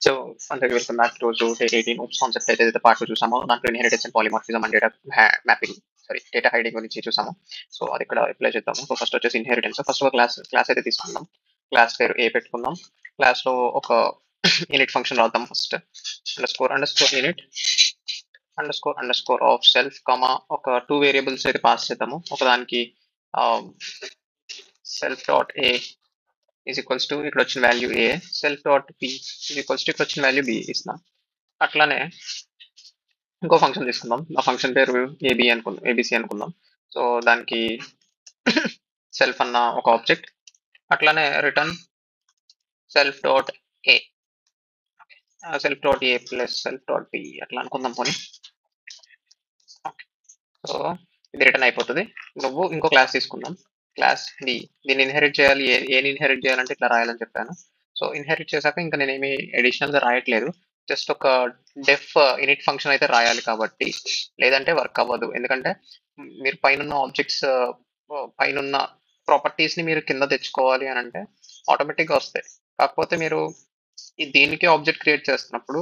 So అందరికి welcome back రోజు day 18 ops concept అయితే పార్ట్ చూసామో దాంట్లో inheritance and polymorphism and data mapping data hiding గురించి చూసాము. సో అది ఇక్కడ అప్లై చేద్దాము. సో ఫస్ట్ వచ్చేసి ఇన్హెరిటెన్స్. ఫస్ట్ ఒక క్లాస్ అయితే తీసుకుందాం. క్లాస్ పేరు ఏ పెట్టుకుందాం. క్లాస్ లో ఒక ఇనిట్ ఫంక్షన్ రాద్దాం. First under score of self comma ఒక 2 వేరియబుల్స్ అయితే పాస్ చేద్దాము. ఒకదానికి self dot A is equals to ఇక్కడ వచ్చిన value A, self dot B is equals to ఇక్కడ వచ్చిన వాల్యూ బి ఇస్తున్నాం. అట్లానే ఇంకో ఫంక్షన్ తీసుకుందాం. ఆ ఫంక్షన్ పేరు ఏబిసి అనుకుందాం. సో దానికి సెల్ఫ్ అన్న ఒక ఆబ్జెక్ట్, అట్లానే return self dot A, self dot A plus self dot B అట్లా అనుకుందాం పోనీ. సో ఇది రిటర్న్ అయిపోతుంది. నువ్వు ఇంకో క్లాస్ తీసుకుందాం, క్లాస్ బి. దీన్ని ఇన్హెరిట్ చేయాలి. ఏని ఇన్హెరిట్ చేయాలంటే ఇట్లా రాయాలని చెప్పాను. సో ఇన్హెరిట్ చేశాక ఇంకా నేనేమి అడిషనల్గా రాయట్లేదు, జస్ట్ ఒక డెఫ్ ఇనిట్ ఫంక్షన్ అయితే రాయాలి కాబట్టి, లేదంటే వర్క్ అవ్వదు. ఎందుకంటే మీరు పైన ఆబ్జెక్ట్స్ పైన ప్రాపర్టీస్ని మీరు కింద తెచ్చుకోవాలి అని అంటే ఆటోమేటిక్గా వస్తాయి. కాకపోతే మీరు దీనికి ఆబ్జెక్ట్ క్రియేట్ చేస్తున్నప్పుడు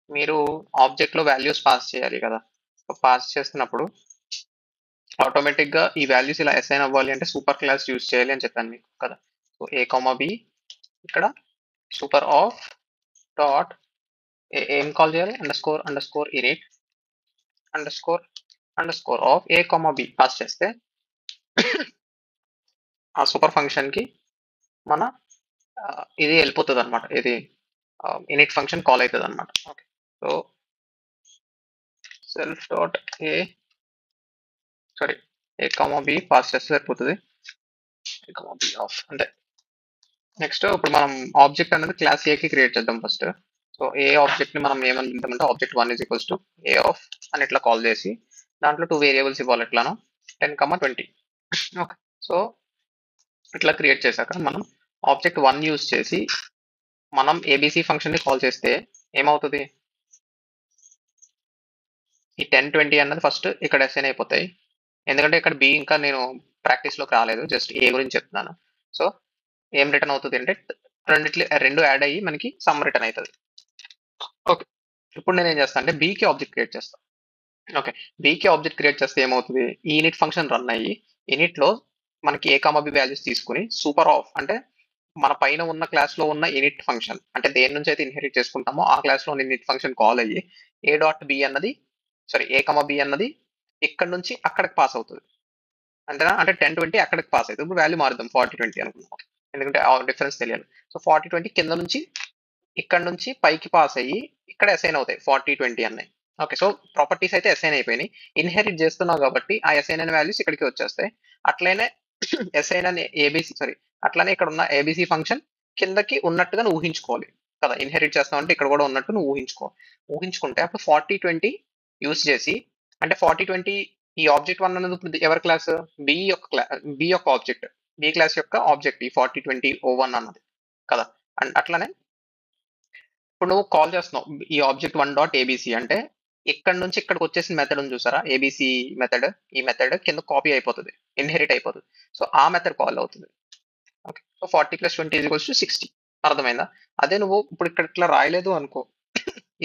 మీరు ఆబ్జెక్ట్లో వాల్యూస్ పాస్ చేయాలి కదా. పాస్ చేస్తున్నప్పుడు ఆటోమేటిక్గా ఈ వాల్యూస్ ఇలా అసైన్ అవ్వాలి అంటే సూపర్ క్లాస్ యూజ్ చేయాలి అని చెప్పాను మీకు కదా. సో ఏ కామా బి ఇక్కడ సూపర్ ఆఫ్ డాట్ ఏం కాల్ చేయాలి, under score in it under score of A comma be pass చేస్తే ఆ సూపర్ ఫంక్షన్కి మన ఇది వెళ్ళిపోతుంది అనమాట. ఇది ఇనిట్ ఫంక్షన్ కాల్ అవుతుంది అనమాట. Okay, so self dot A comma be pass చేస్తే సరిపోతుంది. ఏ కామా బి ఆఫ్ అంటే నెక్స్ట్ ఇప్పుడు మనం ఆబ్జెక్ట్ అనేది క్లాస్ ఏకి క్రియేట్ చేద్దాం ఫస్ట్. సో ఏ ఆబ్జెక్ట్ ని మనం ఏమనుకుంటామంటే object 1 is equals to A of అని ఇట్లా కాల్ చేసి దాంట్లో 2 వేరియబుల్స్ ఇవ్వాలి. ఎట్లానో 10, 20. ఓకే, సో ఇట్లా క్రియేట్ చేశాక మనం ఆబ్జెక్ట్ 1 యూజ్ చేసి మనం ఏబిసి ఫంక్షన్ ని కాల్ చేస్తే ఏమవుతుంది, ఈ 10, 20 అన్నది ఫస్ట్ ఇక్కడ అసైన్ అయిపోతాయి. ఎందుకంటే ఇక్కడ బి ఇంకా నేను ప్రాక్టీస్లోకి రాలేదు, జస్ట్ ఏ గురించి చెప్తున్నాను. సో ఏం రిటర్న్ అవుతుంది అంటే రెండు యాడ్ అయ్యి మనకి సమ్ రిటర్న్ అవుతుంది. ఓకే, ఇప్పుడు నేను ఏం చేస్తాను అంటే బీకి ఆబ్జెక్ట్ క్రియేట్ చేస్తాను. ఓకే, బీకి ఆబ్జెక్ట్ క్రియేట్ చేస్తే ఏమవుతుంది, ఈ ఇనిట్ ఫంక్షన్ రన్ అయ్యి ఇనిట్లో మనకి ఏ కామా బి వాల్యూస్ తీసుకుని సూపర్ ఆఫ్ అంటే మన పైన ఉన్న క్లాస్లో ఉన్న ఇనిట్ ఫంక్షన్ అంటే దేని నుంచి అయితే ఇన్హెరిట్ చేసుకుంటామో ఆ క్లాస్లో ఉన్న ఇనిట్ ఫంక్షన్ కాల్ అయ్యి ఏ డాట్ బి అన్నది ఏ కామా బి అన్నది ఇక్కడ నుంచి అక్కడికి పాస్ అవుతుంది. అంతేనా, అంటే 10, 20 అక్కడికి పాస్ అవుతుంది. ఇప్పుడు వాల్యూ మారుద్దాం 40, 20 అనుకుందాం, ఎందుకంటే ఆ డిఫరెన్స్ తెలియాలి. సో 40, 20 కింద నుంచి ఇక్కడ నుంచి పైకి పాస్ అయ్యి ఇక్కడ అసైన్ అవుతాయి 40, 20 అన్నాయి. ఓకే, సో ప్రాపర్టీస్ అయితే అసైన్ అయిపోయినాయి. ఇన్హెరిట్ చేస్తున్నావు కాబట్టి ఆ అసైన్ అయిన వాల్యూస్ ఇక్కడికి వచ్చేస్తాయి. అట్లనే అసైన్ అనే అట్లానే ఇక్కడ ఉన్న ఏబిసి ఫంక్షన్ కిందకి ఉన్నట్టుగా నువ్వు ఊహించుకోవాలి కదా. ఇన్హెరిట్ చేస్తావు అంటే ఇక్కడ కూడా ఉన్నట్టు నువ్వు ఊహించుకుంటే అప్పుడు 40, 20 యూస్ చేసి అంటే 40, 20 ఈ ఆబ్జెక్ట్ 1 అన్నది ఇప్పుడు ఎవరి క్లాస్, బి యొక్క ఆబ్జెక్ట్, బి క్లాస్ యొక్క ఆబ్జెక్ట్ ఈ 40, 20 O1 అన్నది కదా. అండ్ అట్లానే ఇప్పుడు నువ్వు కాల్ చేస్తున్నావు ఈ ఆబ్జెక్ట్ 1 డాట్ ఏబిసి అంటే ఇక్కడ నుంచి ఇక్కడికి వచ్చేసిన మెథడ్ ఉంది చూసారా, ఏబిసి మెథడ్. ఈ మెథడ్ కింద కాపీ అయిపోతుంది, ఇన్హెరిట్ అయిపోతుంది. సో ఆ మెథడ్ కాల్ అవుతుంది. Okay, so 40 + 20 = 60. అర్థమైందా? అదే నువ్వు ఇప్పుడు ఇక్కడ ఇట్లా రాయలేదు అనుకో,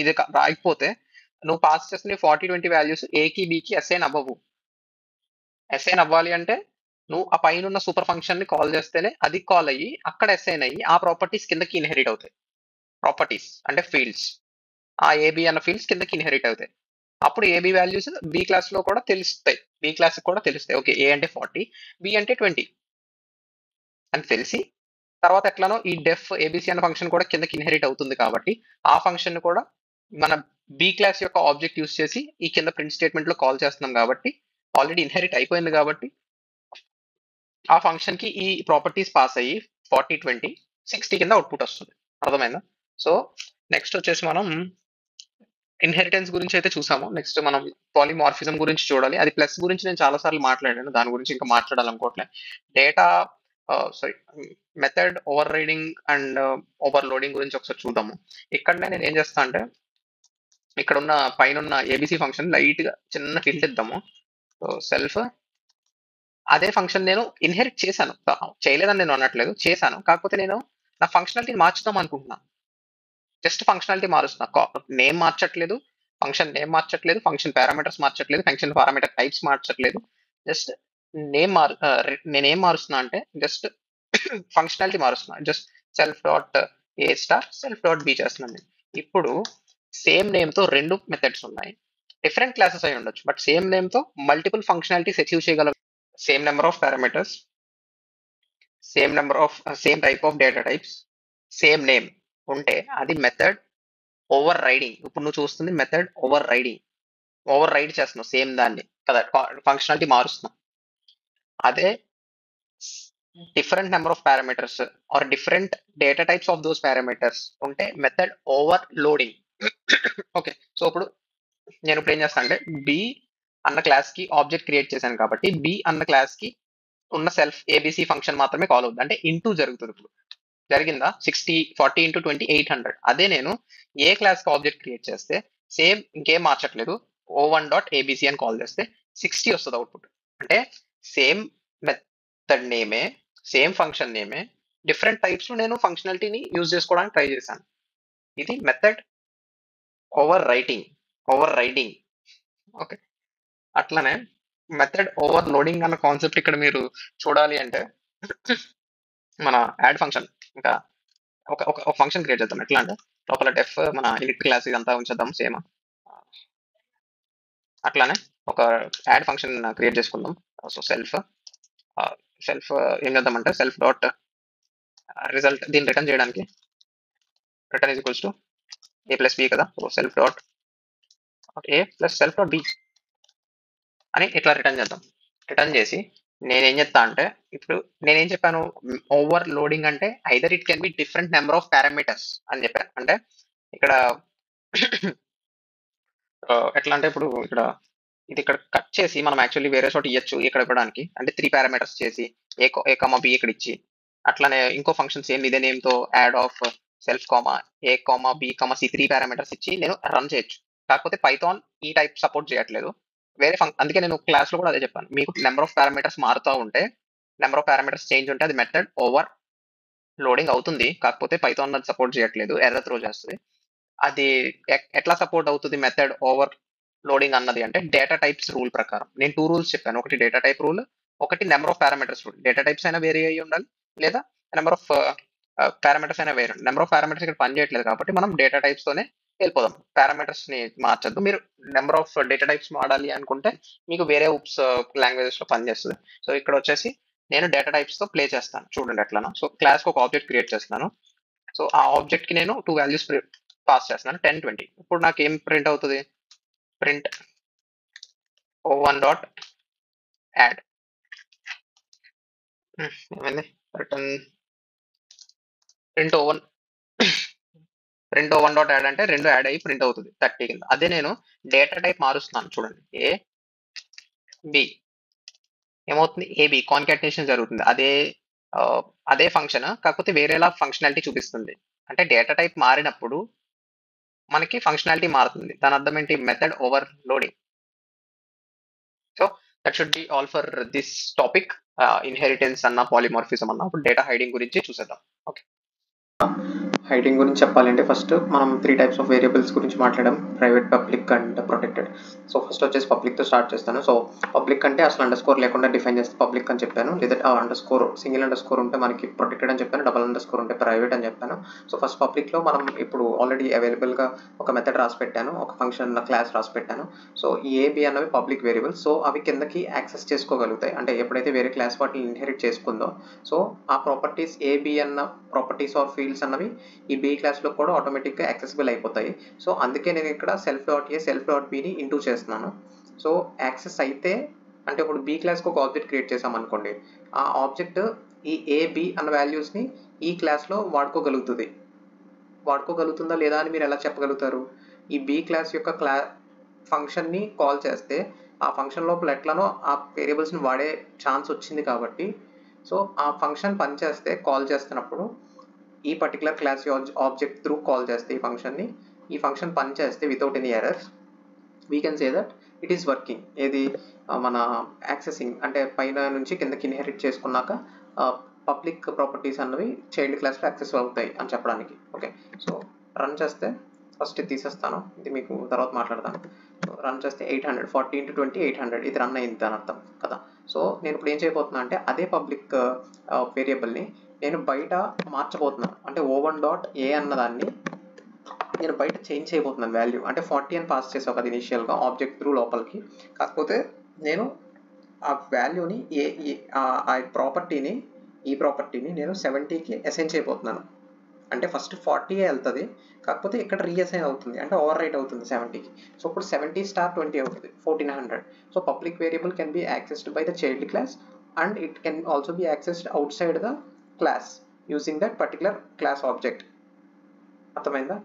ఇది రాయకపోతే నువ్వు పాస్ చేస్తున్న 40, 20 వాల్యూస్ ఏకి బికి అసైన్ అవ్వవు. అసైన్ అవ్వాలి అంటే నువ్వు ఆ పైన ఉన్న సూపర్ ఫంక్షన్ ని కాల్ చేస్తేనే అది కాల్ అయ్యి అక్కడ అసైన్ అయ్యి ఆ ప్రాపర్టీస్ కిందకి ఇన్హెరిట్ అవుతాయి. ప్రాపర్టీస్ అంటే ఫీల్డ్స్, ఆ ఏబి అన్న ఫీల్డ్స్ కిందకి ఇన్హెరిట్ అవుతాయి. అప్పుడు ఏబి వాల్యూస్ బి క్లాస్ లో కూడా తెలుస్తాయి, బి క్లాస్ కూడా తెలుస్తాయి. ఓకే, ఏ అంటే 40, బి అంటే 20 అని తెలిసి తర్వాత ఎట్లానో ఈ డెఫ్ ఏబిసి అన్న ఫంక్షన్ కూడా కిందకి ఇన్హెరిట్ అవుతుంది కాబట్టి ఆ ఫంక్షన్ కూడా మన బి క్లాస్ యొక్క ఆబ్జెక్ట్ యూస్ చేసి ఈ కింద ప్రింట్ స్టేట్మెంట్ లో కాల్ చేస్తున్నాం కాబట్టి ఆల్రెడీ ఇన్హెరిట్ అయిపోయింది కాబట్టి ఆ ఫంక్షన్ కి ఈ ప్రాపర్టీస్ పాస్ అయ్యి 40, 20, 60 కింద అవుట్పుట్ వస్తుంది. అర్థమైందా? సో నెక్స్ట్ వచ్చేసి మనం ఇన్హెరిటెన్స్ గురించి అయితే చూసాము. నెక్స్ట్ మనం పాలిమార్ఫిజం గురించి చూడాలి. అది ప్లస్ గురించి నేను చాలా సార్లు మాట్లాడాను, దాని గురించి ఇంకా మాట్లాడాలనుకోవట్లేదు. Data method overriding and overloading గురించి ఒకసారి చూద్దాము. ఇక్కడనే నేను ఏం చేస్తా అంటే ఇక్కడ ఉన్న పైన ఉన్న ఏబిసి ఫంక్షన్ లైట్ గా చిన్న టిల్ట్ ఇద్దాము. సో సెల్ఫ్ అదే ఫంక్షన్ నేను ఇన్హెరిట్ చేశాను, చేయలేదని నేను అనట్లేదు, చేశాను. కాకపోతే నేను నా ఫంక్షనాలిటీని మార్చుదాం అనుకుంటున్నాను. జస్ట్ ఫంక్షనాలిటీ మారుస్తున్నా, నేమ్ మార్చట్లేదు, ఫంక్షన్ నేమ్ మార్చట్లేదు, ఫంక్షన్ పారామీటర్స్ మార్చట్లేదు, ఫంక్షన్ పారామీటర్ టైప్స్ మార్చట్లేదు. జస్ట్ నేనేం మారుస్తున్నా అంటే జస్ట్ ఫంక్షనాలిటీ మారుస్తున్నా. Just self dot A star self dot B చేస్తున్నాను. ఇప్పుడు సేమ్ నేమ్ తో 2 మెథడ్స్ ఉన్నాయి. డిఫరెంట్ క్లాసెస్ అయి ఉండొచ్చు, బట్ సేమ్ నేమ్ తో మల్టిపుల్ ఫంక్షనాలిటీస్ అచీవ్ చేయగల same number of parameters, same type of data types, same name ఉంటే అది మెథడ్ ఓవర్ రైడింగ్. ఇప్పుడు నువ్వు చూస్తుంది మెథడ్ ఓవర్ రైడ్ చేస్తున్నావు సేమ్ దాన్ని కదా, ఫంక్షనాలిటీ మారుస్తున్నావు. అదే different number of parameters or different data types of those parameters ఉంటే method overloading. Okay, so ఇప్పుడు నేను ఇప్పుడు ఏం చేస్తాను అంటే బి అన్న క్లాస్ కి ఆబ్జెక్ట్ క్రియేట్ చేశాను కాబట్టి బి అన్న క్లాస్ కి ఉన్న సెల్ఫ్ ఏబిసి ఫంక్షన్ మాత్రమే కాల్ అవుతుంది, అంటే ఇంటూ జరుగుతుంది. ఇప్పుడు జరిగిందా 40 ఇంటూ 20 800. అదే నేను ఏ క్లాస్ కి ఆబ్జెక్ట్ క్రియేట్ చేస్తే సేమ్ ఇంకేం మార్చట్లేదు, O1 డాట్ ఏబిసి అని కాల్ చేస్తే 60 వస్తుంది అవుట్పుట్. అంటే సేమ్ మెథడ్ నేమే, సేమ్ ఫంక్షన్ నేమే, డిఫరెంట్ టైప్స్ లో నేను ఫంక్షనాలిటీని యూజ్ చేసుకోవడానికి ట్రై చేశాను. ఇది మెథడ్ ఓవర్ రైడింగ్. ఓకే, అట్లనే మెథడ్ ఓవర్ లోడింగ్ అన్న కాన్సెప్ట్ ఇక్కడ మీరు చూడాలి అంటే మన యాడ్ ఫంక్షన్ ఇంకా ఒక ఫంక్షన్ క్రియేట్ చేద్దాం. ఎట్లా అంటే లోపల డెఫ్ మన ఇనిట్ క్లాస్ ఇదంతా ఉంచేద్దాం సేమ్. అట్లానే ఒక యాడ్ ఫంక్షన్ క్రియేట్ చేసుకుందాం. సో సెల్ఫ్ ఏం చేద్దామంటే సెల్ఫ్ డాట్ రిజల్ట్ దీన్ని రిటర్న్ చేయడానికి return is equals to A plus B కదా. So self dot A plus self dot B అని ఇట్లా రిటర్న్ చేద్దాం. రిటర్న్ చేసి నేనేం చెప్తా అంటే ఇప్పుడు నేనేం చెప్పాను, ఓవర్ లోడింగ్ అంటే either it can be different number of parameters అని చెప్పాను. అంటే ఇక్కడ ఎట్లా అంటే ఇప్పుడు ఇది ఇక్కడ కట్ చేసి మనం యాక్చువల్లీ వేరే చోట ఇవ్వచ్చు ఇక్కడ ఇవ్వడానికి, అంటే 3 పారామీటర్స్ చేసి ఏ కామా బి ఇక్కడ ఇచ్చి, అట్లానే ఇంకో ఫంక్షన్ సేమ్ ఇదే నేమ్ తో add of self comma A comma B comma C 3 parameters ఇచ్చి నేను రన్ చేయొచ్చు. కాకపోతే పైథాన్ ఈ టైప్ సపోర్ట్ చేయట్లేదు. వేరే అందుకే నేను క్లాస్ లో కూడా అదే చెప్పాను, మీకు నెంబర్ ఆఫ్ పారామీటర్స్ మారుతూ ఉంటే, నెంబర్ ఆఫ్ పారామీటర్స్ చేంజ్ ఉంటే అది మెథడ్ ఓవర్ లోడింగ్ అవుతుంది. కాకపోతే పైథాన్ అది సపోర్ట్ చేయట్లేదు, ఎర్రర్ త్రో చేస్తుంది. అది ఎట్లా సపోర్ట్ అవుతుంది మెథడ్ ఓవర్ లోడింగ్ అన్నది అంటే డేటా టైప్స్ రూల్ ప్రకారం. నేను 2 రూల్స్ చెప్పాను, ఒకటి డేటా టైప్ రూల్, ఒకటి number of parameters rule. Data types అయినా వేరే అయ్యి ఉండాలి, లేదా నెంబర్ ఆఫ్ పారామీటర్స్ అయినా వేరే. నెంబర్ ఆఫ్ పారామీటర్స్ ఇక్కడ పని చేయట్లేదు కాబట్టి మనం డేటా టైప్స్ తోనే వెళ్ళిపోదాం, పారామీటర్స్ ని మార్చద్దు. మీరు నెంబర్ ఆఫ్ డేటా టైప్స్ వాడాలి అనుకుంటే మీకు వేరే ఉప్స్ లాంగ్వేజెస్ లో పనిచేస్తుంది. సో ఇక్కడ వచ్చేసి నేను డేటా టైప్స్ తో ప్లే చేస్తాను, చూడండి ఎట్లా. సో క్లాస్ కి ఒక ఆబ్జెక్ట్ క్రియేట్ చేస్తున్నాను. సో ఆ ఆబ్జెక్ట్ కి నేను 2 వాల్యూస్ పాస్ చేస్తున్నాను, 10 20. ఇప్పుడు నాకు ఏం ప్రింట్ అవుతుంది, ప్రింట్ O1 డాట్ యాడ్. ఏమైంది, return print O1 dot add అంటే 2 యాడ్ అయ్యి ప్రింట్ అవుతుంది 30 కింద. అదే నేను డేటా టైప్ మారుస్తున్నాను చూడండి, ఏ బి ఏమవుతుంది, ఏబి కాన్కాటినేషన్ జరుగుతుంది. అదే ఫంక్షన్ కాకపోతే వేరేలా ఫంక్షనాలిటీ చూపిస్తుంది. అంటే డేటా టైప్ మారినప్పుడు మనకి ఫంక్షనాలిటీ మారుతుంది. దాని అర్థం ఏంటి, method over loading. So that should be all for this topic. Inheritance అన్న పాలిమార్ఫిజం అన్న ఇప్పుడు డేటా హైడింగ్ గురించి చూసేద్దాం. ఓకే, హైడింగ్ గురించి చెప్పాలంటే ఫస్ట్ మనం 3 టైప్స్ ఆఫ్ వేరియబుల్స్ గురించి మాట్లాడాం, private, public and protected. So first వచ్చేసి పబ్లిక్ తో స్టార్ట్ చేస్తాను. సో పబ్లిక్ అంటే అసలు అండర్ స్కోర్ లేకుండా డిఫైన్ చేస్తే పబ్లిక్ అని చెప్పాను, లేదా under score single under score ఉంటే మనకి ప్రొటెక్టెడ్ అని చెప్పాను, డబుల్ అండర్ స్కోర్ ఉంటే ప్రైవేట్ అని చెప్పాను. సో ఫస్ట్ పబ్లిక్ లో మనం ఇప్పుడు ఆల్రెడీ అవైలబుల్ గా ఒక మెథడ్ రాసి పెట్టాను, ఒక ఫంక్షన్ క్లాస్ రాసి పెట్టాను. సో ఏబి అన్నవి పబ్లిక్ వేరియబుల్స్. సో అవి కిందకి యాక్సెస్ చేసుకోగలుగుతాయి, అంటే ఎప్పుడైతే వేరే క్లాస్ వాటిని ఇన్హెరిట్ చేసుకుందో సో ఆ ప్రాపర్టీస్ ఏబి అన్న ప్రాపర్టీస్ ఆర్ ఫీల్డ్స్ అన్నవి ఈ బి క్లాస్లో కూడా ఆటోమేటిక్గా యాక్సెసిబుల్ అయిపోతాయి. సో అందుకే నేను ఇక్కడ self dot A self dot బిని ఇంటూ చేస్తున్నాను. సో యాక్సెస్ అయితే అంటే ఇప్పుడు బి క్లాస్కి ఒక ఆబ్జెక్ట్ క్రియేట్ చేసాం అనుకోండి, ఆ ఆబ్జెక్ట్ ఈ ఏబి అన్న వాల్యూస్ని ఈ క్లాస్లో వాడుకోగలుగుతుందా లేదా అని మీరు ఎలా చెప్పగలుగుతారు? ఈ బి క్లాస్ యొక్క ఫంక్షన్ని కాల్ చేస్తే ఆ ఫంక్షన్ లోపల ఎట్లానో ఆ వేరియబుల్స్ని వాడే ఛాన్స్ వచ్చింది కాబట్టి, సో ఆ ఫంక్షన్ పనిచేస్తే కాల్ చేస్తున్నప్పుడు ఈ particular class object through call చేస్తే ఈ ఫంక్షన్ పనిచేస్తే without any errors, we can say that it is working. ఏది మన యాక్సెసింగ్ అంటే పైన నుంచి కిందకి ఇన్హెరిట్ చేసుకున్నాక పబ్లిక్ ప్రాపర్టీస్ అన్నవి చైల్డ్ క్లాస్లో యాక్సెస్ అవుతాయి అని చెప్పడానికి. ఓకే, సో రన్ చేస్తే ఫస్ట్ ఇది తీసేస్తాను, ఇది మీకు తర్వాత మాట్లాడతాను. సో రన్ చేస్తే 800, 40 × 20 800 ఇది రన్ అయింది అని అర్థం కదా. సో నేను ఇప్పుడు ఏం చేయబోతున్నా అంటే అదే పబ్లిక్ వేరియబుల్ని నేను బయట మార్చబోతున్నాను. అంటే o1.a అన్నదాన్ని నేను బయట చేంజ్ చేయబోతున్నాను వాల్యూ. అంటే 40 అని పాస్ చేసావు కదా ఇనిషియల్గా ఆబ్జెక్ట్ త్రూ లోపలికి, కాకపోతే నేను ఆ వాల్యూని ఆ ప్రాపర్టీని ఈ ప్రాపర్టీని నేను 70కి అసైన్ చేయబోతున్నాను. అంటే ఫస్ట్ 40 వెళ్తుంది, కాకపోతే ఇక్కడ రీఅసైన్ అవుతుంది, అంటే ఓవర్ రైట్ అవుతుంది 70కి. సో ఇప్పుడు 70*20 అవుతుంది 1400. So public variable can be accessed by the child class and it can also be accessed out side the class using that particular class object. అర్థమైందా?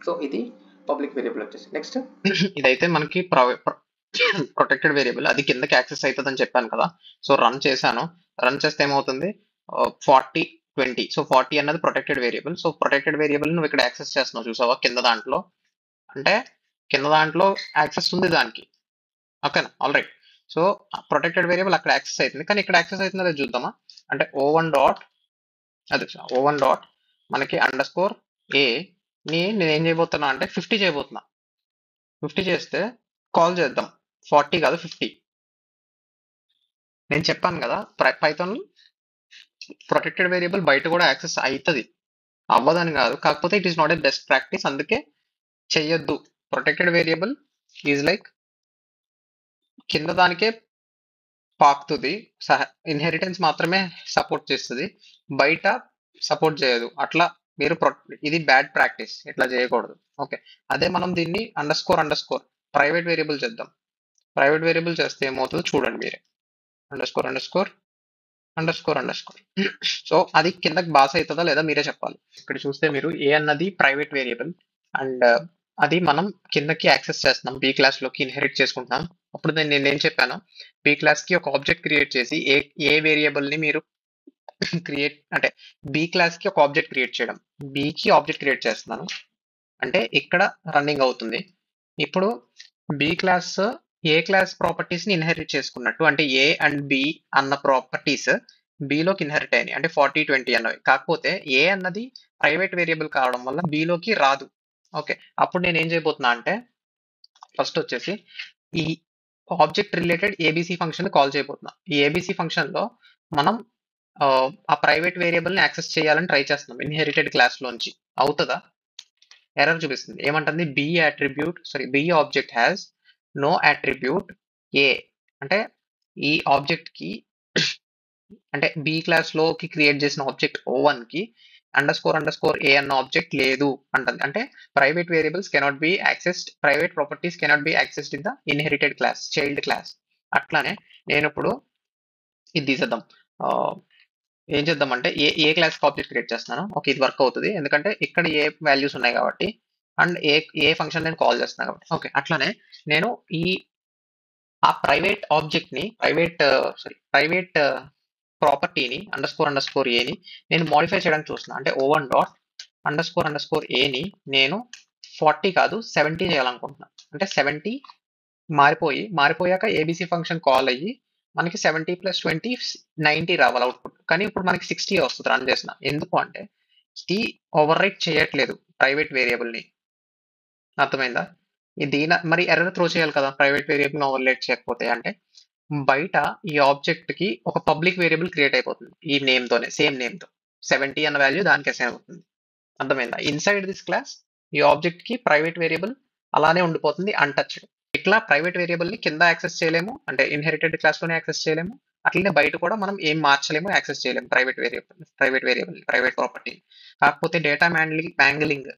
సో ఇది పబ్లిక్ వేరియబుల్ వచ్చేసి. Next ఇదైతే మనకి protected variable, అది కిందకి access అవుతుంది అని చెప్పాను కదా. సో రన్ చేశాను, రన్ చేస్తే ఏమవుతుంది 40/20. సో 40 అన్నది protected variable. So protected variable నువ్వు ఇక్కడ యాక్సెస్ చేస్తున్నావు చూసావా కింద దాంట్లో, అంటే కింద దాంట్లో యాక్సెస్ ఉంది దానికి. ఓకేనా, all right. So protected variable అక్కడ యాక్సెస్ అవుతుంది, కానీ ఇక్కడ యాక్సెస్ అవుతుందో లేదో చూద్దామా. అంటే o1 మనకి _a నేను ఏం చేయబోతున్నా అంటే 50 చేయబోతున్నా. 50 చేస్తే కాల్ చేద్దాం, 40 కాదు 50. నేను చెప్పాను కదా పైథాన్ ప్రొటెక్టెడ్ వేరియబుల్ బయట కూడా యాక్సెస్ అవుతుంది, అవ్వదని కాదు, కాకపోతే it is not a best practice, అందుకే చెయ్యొద్దు. ప్రొటెక్టెడ్ వేరియబుల్ ఈజ్ లైక్ కింద దానికే పాకుతుంది, ఇన్హెరిటెన్స్ మాత్రమే సపోర్ట్ చేస్తుంది, బయట సపోర్ట్ చేయదు. అట్లా మీరు ఇది బ్యాడ్ ప్రాక్టీస్, ఇట్లా చేయకూడదు. ఓకే, అదే మనం దీన్ని __ ప్రైవేట్ వేరియబుల్ చేద్దాం. ప్రైవేట్ వేరియబుల్ చేస్తే ఏమవుతుందో చూడండి మీరే. ______. సో అది కిందకి బాస్ అవుతుందా లేదా మీరే చెప్పాలి. ఇక్కడ చూస్తే మీరు ఏ అన్నది ప్రైవేట్ వేరియబుల్ అండ్ అది మనం కిందకి యాక్సెస్ చేస్తున్నాం, బి క్లాస్ లోకి ఇన్హెరిట్ చేసుకుంటున్నాం. అప్పుడు నేను ఏం చెప్పాను, బి క్లాస్ కి ఒక ఆబ్జెక్ట్ క్రియేట్ చేసి ఏ వేరియబుల్ ని మీరు క్రియేట్ అంటే బి క్లాస్ కి ఒక ఆబ్జెక్ట్ క్రియేట్ చేయడం, బి కి ఆబ్జెక్ట్ క్రియేట్ చేస్తున్నాను అంటే ఇక్కడ రన్నింగ్ అవుతుంది. ఇప్పుడు బి క్లాస్ ఏ క్లాస్ ప్రాపర్టీస్ ని ఇన్హెరిట్ చేసుకున్నట్టు, అంటే ఏ అండ్ బి అన్న ప్రాపర్టీస్ బిలోకి ఇన్హెరిట్ అయినాయి, అంటే 40/20 అన్నవి. కాకపోతే ఏ అన్నది ప్రైవేట్ వేరియబుల్ కావడం వల్ల బిలోకి రాదు. ఓకే, అప్పుడు నేను ఏం చేయబోతున్నా అంటే ఫస్ట్ వచ్చేసి ఈ object related ABC function call చేయబోతున్నా. ఈ ఏబిసి ఫంక్షన్ లో మనం ఆ ప్రైవేట్ వేరియబుల్ ని యాక్సెస్ చేయాలని ట్రై చేస్తున్నాం ఇన్హెరిటెడ్ క్లాస్ లోంచి. అవుతుందా? ఎర్రర్ చూపిస్తుంది. ఏమంటుంది, B object has no attribute A. అంటే ఈ ఆబ్జెక్ట్ కి అంటే బి క్లాస్ లోకి క్రియేట్ చేసిన ఆబ్జెక్ట్ O1 కి ___ a అన్న ఆబ్జెక్ట్ లేదు అంటుంది. అంటే private variables cannot be accessed, private properties cannot be accessed in the inherited class, child class. అట్లానే నేను ఇప్పుడు ఇది తీసేద్దాం. ఏం చేద్దామంటే ఏ క్లాస్ ఆబ్జెక్ట్ క్రియేట్ చేస్తున్నాను. ఓకే, ఇది వర్క్ అవుతుంది ఎందుకంటే ఇక్కడ ఏ వాల్యూస్ ఉన్నాయి కాబట్టి అండ్ ఏ ఫంక్షన్ నేను కాల్ చేస్తున్నాను కాబట్టి. ఓకే, అట్లానే నేను ఆ ప్రైవేట్ ఆబ్జెక్ట్ ని ప్రైవేట్ ప్రాపర్టీని ___ a ని నేను మోడిఫై చేయడానికి చూస్తున్నా. అంటే o1.__ a ని నేను 40 కాదు 70 చేయాలనుకుంటున్నాను. అంటే 70 మారిపోయాక ఏబిసి ఫంక్షన్ కాల్ అయ్యి మనకి 70 + 20 90 రావాలి అవుట్పుట్. కానీ ఇప్పుడు మనకి 60 వస్తుంది రన్ చేసిన. ఎందుకు అంటే ఇది ఓవర్ రైట్ చేయట్లేదు ప్రైవేట్ వేరియబుల్ ని. అర్థమైందా? మరి ఎర్రర్ త్రో చేయాలి కదా ప్రైవేట్ వేరియబుల్ ఓవర్ రైట్ చేయకపోతే. అంటే బయట ఈ ఆబ్జెక్ట్ కి ఒక పబ్లిక్ వేరియబుల్ క్రియేట్ అయిపోతుంది ఈ నేమ్ తోనే, సేమ్ నేమ్ తో 70 అన్న వాల్యూ దానికి అసైన్ అవుతుంది. అర్థమైందా? ఇన్సైడ్ దిస్ క్లాస్ ఈ ఆబ్జెక్ట్ కి ప్రైవేట్ వేరియబుల్ అలానే ఉండిపోతుంది అన్టచ్డ్. ఇట్లా ప్రైవేట్ వేరియబుల్ ని కింద యాక్సెస్ చేయలేము, అంటే ఇన్హెరిటెడ్ క్లాస్ లోనే యాక్సెస్ చేయలేము. అట్లనే బయట కూడా మనం ఏం మార్చలేము, యాక్సెస్ చేయలేము ప్రైవేట్ వేరియబుల్ ప్రైవేట్ ప్రాపర్టీ. కాకపోతే డేటా మ్యాంగ్లింగ్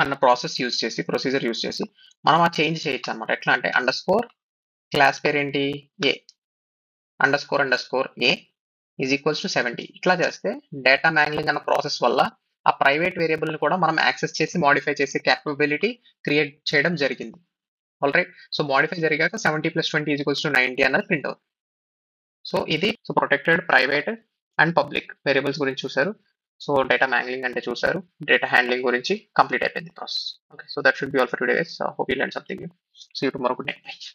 అన్న ప్రొసీజర్ యూజ్ చేసి మనం ఆ చేంజ్ చేయొచ్చు అనమాట. ఎట్లా అంటే _ క్లాస్ పేరు ఏంటి ఏ ___ a = 70. ఇట్లా చేస్తే డేటా మ్యాంగ్లింగ్ అన్న ప్రాసెస్ వల్ల ఆ ప్రైవేట్ వేరియబుల్ ని కూడా మనం యాక్సెస్ చేసి మోడిఫై చేసే క్యాపబిలిటీ క్రియేట్ చేయడం జరిగింది. All right. సో మోడిఫై జరిగాక 70 + 20 = 90 అన్నది ప్రింట్ అవుతుంది. సో ఇది protected, private and public variables గురించి చూసారు. సో డేటా మ్యాంగ్లింగ్ అంటే చూసారు, డేటా హ్యాండ్లింగ్ గురించి కంప్లీట్ అయిపోయింది process. Okay, so that should be all for today guys. Hope you learn something new. See you tomorrow. Good night.